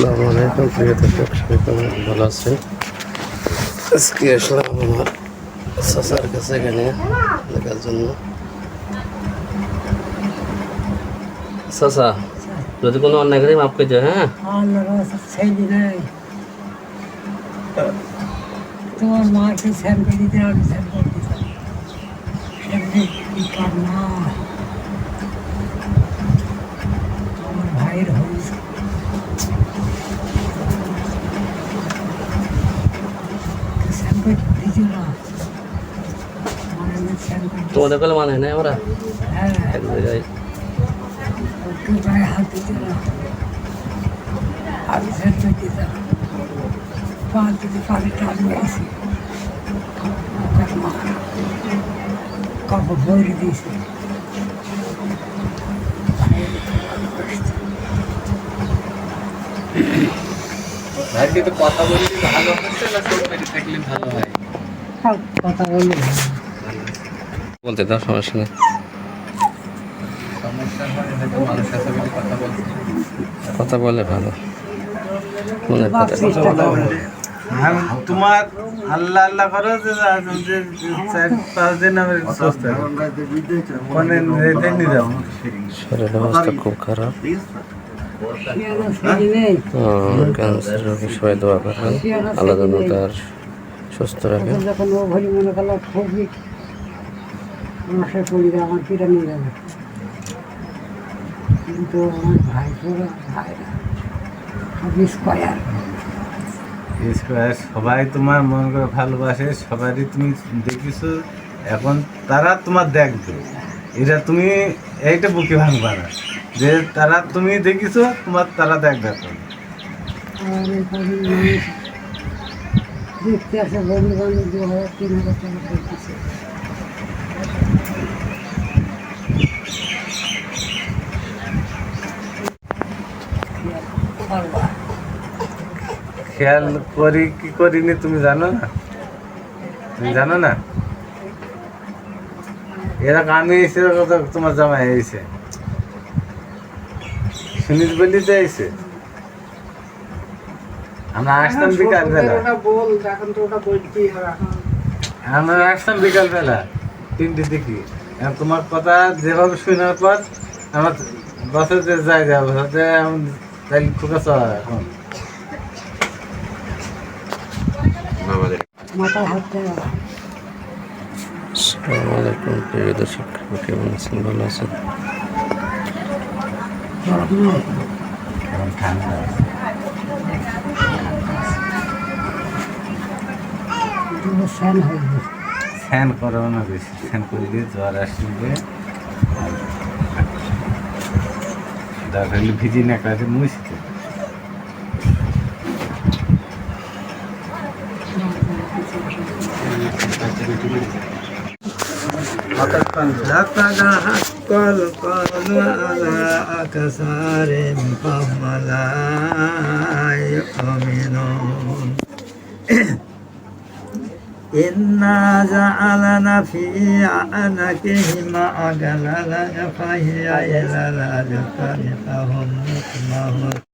আসসালামু আলাইকুম প্রিয় দর্শক, সবাই কেমন ভালো আছেন? আজকে আসলাম আমার চাচার কাছে এখানে দেখার জন্য। চাচা, যদি কোনো অন্যায় করে মাফ করে দিও। হ্যাঁ, তোমার মাকে স্যান করে দিতে আমি স্যান করে দিতাম। সেমনি কি কান্না আমার ভাইয়ের হয়েছে। স্যান করে দিতে না মানে স্যান করে তোমাদের কলে মানে নাই আমরা হ্যাঁ এক জায়গায়। ওকে গায়ে হাত দিতে না আমি স্যান করে দিতাম। পা দিতে পারে টান মেরেছি কাপড় ভরে দিয়েছে। ভাই কিন্তু কথা বলি ভালো হচ্ছে না সব মেরে থাকলে ভালো হয়। কথা বললে বলতে দাও, সমস্যা নেই। সমস্যা হয় হয়তো মানুষের সাথে বলে কথা বলছি। কথা বলে ভালো মনে করে। আমি তোমার আল্লাহ আল্লাহ করো যে 4-5 দিন আমি সুস্থ মানে রেটে নিয়ে যাবো। শরীরের অবস্থা খুব খারাপ। ক্যান্সার রোগী সবাই দোয়া করেন, আল্লাহ যেন তার সুস্থ রাখেন। যখন ও ঘড়ি মনে করলো খুবই মশাই পড়ি আমার পিঠা নিয়ে যাবে, কিন্তু আমার ভাই ভাইরা সবই স্কয়ার। সবাই তোমার মন করে ভালোবাসে, সবারই তুমি দেখিছো। এখন তারা তোমার দেখবে, এটা তুমি এইটা বুকে ভাঙবা না যে তারা তুমি দেখিছো, তোমার তারা দেখবে। এখন আর এখানে মানুষ দেখতে আসে বন্ধু বান্ধব 2000-3000 টাকা করতেছে। খেয়াল করি কি করিনি তুমি জানো না? তুমি জানো না এরা আমি এসে কথা তোমার জামাই এসে শুনিস বলি যে এসে আমরা আসতাম বিকাল বেলা। আমরা আসতাম বিকাল বেলা 3টে দেখি। তোমার কথা যেভাবে শোনার পর আমার বছর যে যাই যাবো তাই খুব এখন মাথায় হাত দেওয়া আসসালামু আলাইকুম প্রিয় দর্শক, কেমন আছেন? ভালো আছেন? এখন ঠান্ডা স্যান হয়ে গেছে। স্নান করো না বেশি, স্নান করলে জ্বর আসলে দরকার হলে ভিজি না কাজে মুছতে। إنا جعلنا في أعناقهما أغلالا فهي إلى الأذقان فهم مقمحون